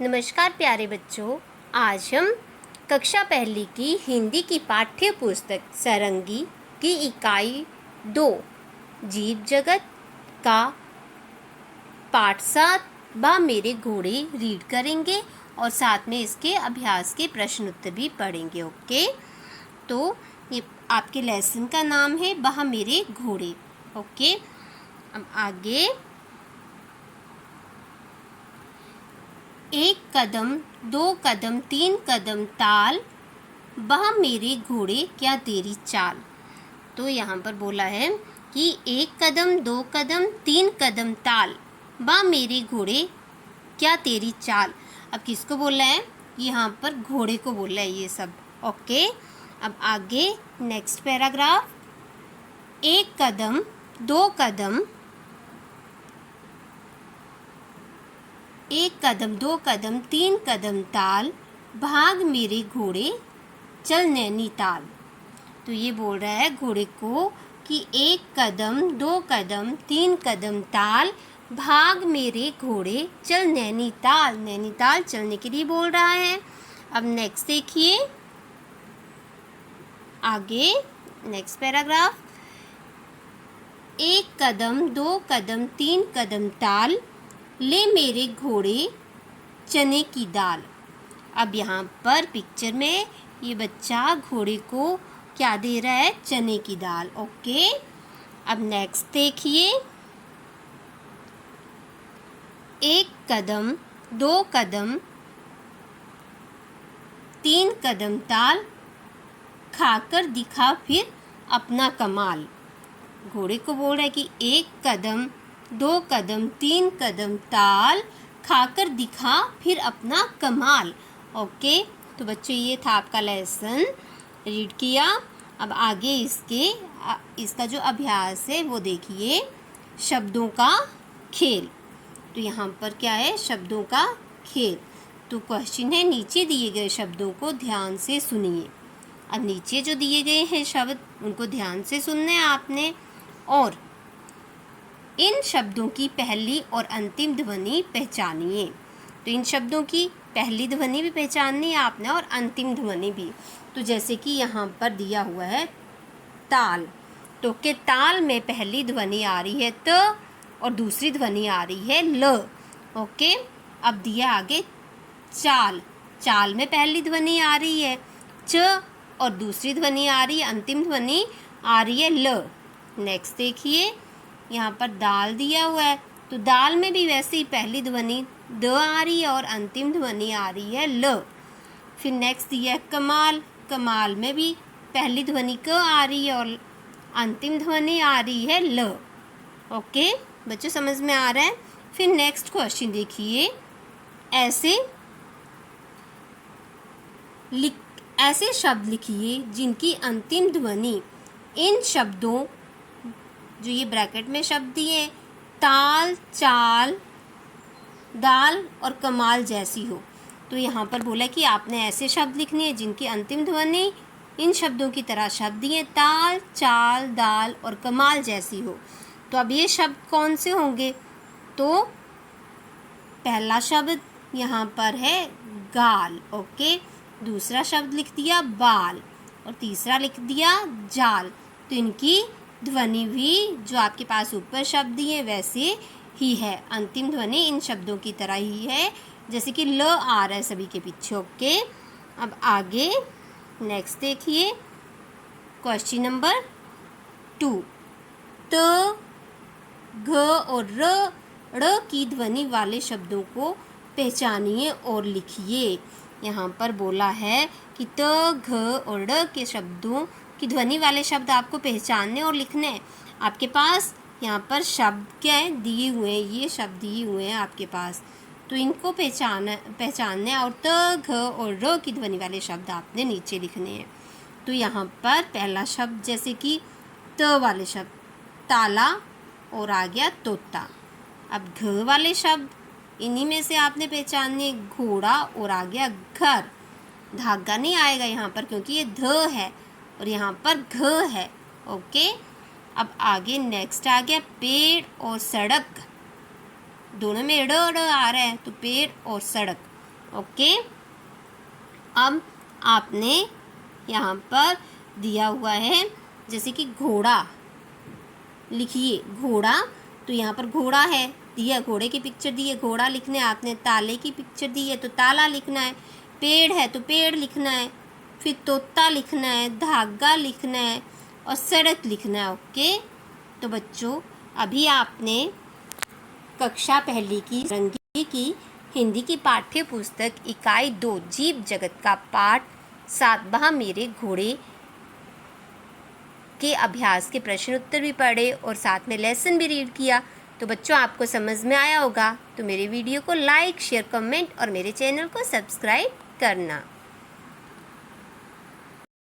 नमस्कार प्यारे बच्चों। आज हम कक्षा पहली की हिंदी की पाठ्य पुस्तक सारंगी की इकाई 2 जीव जगत का पाठ 7 बा मेरे घोड़े रीड करेंगे और साथ में इसके अभ्यास के प्रश्न उत्तर भी पढ़ेंगे। ओके, तो ये आपके लेसन का नाम है बा मेरे घोड़े। ओके, अब आगे एक कदम, दो कदम, तीन कदम ताल, बहा मेरे घोड़े क्या तेरी चाल। तो यहाँ पर बोला है कि एक कदम, दो कदम, तीन कदम ताल, बा मेरे घोड़े क्या तेरी चाल। अब किसको बोला है? यहाँ पर घोड़े को बोला है ये सब। ओके, अब आगे नेक्स्ट पैराग्राफ। एक कदम, दो कदम, एक कदम, दो कदम, तीन कदम ताल, भाग मेरे घोड़े चल नैनीताल। तो ये बोल रहा है घोड़े को कि एक कदम, दो कदम, तीन कदम ताल, भाग मेरे घोड़े चल नैनीताल। नैनीताल चलने के लिए बोल रहा है। अब नेक्स्ट देखिए आगे नेक्स्ट पैराग्राफ। एक कदम, दो कदम, तीन कदम ताल, ले मेरे घोड़े चने की दाल। अब यहाँ पर पिक्चर में ये बच्चा घोड़े को क्या दे रहा है? चने की दाल। ओके, अब नेक्स्ट देखिए। एक कदम, दो कदम, तीन कदम ताल, खाकर दिखा फिर अपना कमाल। घोड़े को बोल रहा है कि एक कदम, दो कदम, तीन कदम ताल, खाकर दिखा फिर अपना कमाल। ओके, तो बच्चों ये था आपका लेसन रीड किया। अब आगे इसका जो अभ्यास है वो देखिए, शब्दों का खेल। तो यहाँ पर क्या है? शब्दों का खेल। तो क्वेश्चन है, नीचे दिए गए शब्दों को ध्यान से सुनिए। अब नीचे जो दिए गए हैं शब्द उनको ध्यान से सुनना है आपने, और इन शब्दों की पहली और अंतिम ध्वनि पहचानिए। तो इन शब्दों की पहली ध्वनि भी पहचाननी है आपने और अंतिम ध्वनि भी। तो जैसे कि यहाँ पर दिया हुआ है ताल, तो के ताल में पहली ध्वनि आ रही है त और दूसरी ध्वनि आ रही है ल। ओके, अब दिया आगे चाल, चाल में पहली ध्वनि आ रही है च और दूसरी ध्वनि आ रही है, अंतिम ध्वनि आ रही है ल। नेक्स्ट देखिए, यहाँ पर दाल दिया हुआ है, तो दाल में भी वैसे ही पहली ध्वनि द आ रही है और अंतिम ध्वनि आ रही है ल। फिर नेक्स्ट दिया है कमाल, कमाल में भी पहली ध्वनि क आ रही है और अंतिम ध्वनि आ रही है ल। ओके बच्चों, समझ में आ रहा है? फिर नेक्स्ट क्वेश्चन देखिए, ऐसे शब्द लिखिए जिनकी अंतिम ध्वनि इन शब्दों, जो ये ब्रैकेट में शब्द दिए, ताल, चाल, दाल और कमाल जैसी हो। तो यहाँ पर बोला कि आपने ऐसे शब्द लिखने हैं जिनकी अंतिम ध्वनि इन शब्दों की तरह शब्द दिए, ताल, चाल, दाल और कमाल जैसी हो। तो अब ये शब्द कौन से होंगे? तो पहला शब्द यहाँ पर है गाल। ओके, दूसरा शब्द लिख दिया बाल और तीसरा लिख दिया जाल। तो इनकी ध्वनि भी जो आपके पास ऊपर शब्द दिए वैसे ही है, अंतिम ध्वनि इन शब्दों की तरह ही है, जैसे कि ल आ रहा है सभी के पीछे। ओके, अब आगे नेक्स्ट देखिए, क्वेश्चन नंबर 2। त, घ और र की ध्वनि वाले शब्दों को पहचानिए और लिखिए। यहाँ पर बोला है कि त, घ और ड़ के शब्दों की ध्वनि वाले शब्द आपको पहचानने और लिखने हैं। आपके पास यहाँ पर शब्द क्या है दिए हुए हैं, ये शब्द दिए हुए हैं आपके पास, तो इनको पहचानने और त, घ और र की ध्वनि वाले शब्द आपने नीचे लिखने हैं। तो यहाँ पर पहला शब्द जैसे कि त वाले शब्द ताला और आ गया तोता। अब घ वाले शब्द इन्हीं में से आपने पहचानने, घोड़ा और आ गया घर। धागा नहीं आएगा यहाँ पर क्योंकि ये ध है और यहाँ पर घ है। ओके, अब आगे नेक्स्ट आ गया पेड़ और सड़क, दोनों में ड़ आ रहा है, तो पेड़ और सड़क। ओके। अब आपने यहाँ पर दिया हुआ है जैसे कि घोड़ा, लिखिए घोड़ा, तो यहाँ पर घोड़ा है दिया, घोड़े की पिक्चर दी है, घोड़ा लिखना है आपने। ताले की पिक्चर दी है तो ताला लिखना है। पेड़ है तो पेड़ लिखना है। फिर तोता लिखना है, धागा लिखना है और सड़क लिखना है। ओके। तो बच्चों अभी आपने कक्षा पहली की रंगी की हिंदी की पाठ्य पुस्तक इकाई 2 जीव जगत का पाठ 7वां मेरे घोड़े के अभ्यास के प्रश्न उत्तर भी पढ़े और साथ में लेसन भी रीड किया। तो बच्चों आपको समझ में आया होगा। तो मेरे वीडियो को लाइक, शेयर, कमेंट और मेरे चैनल को सब्सक्राइब करना।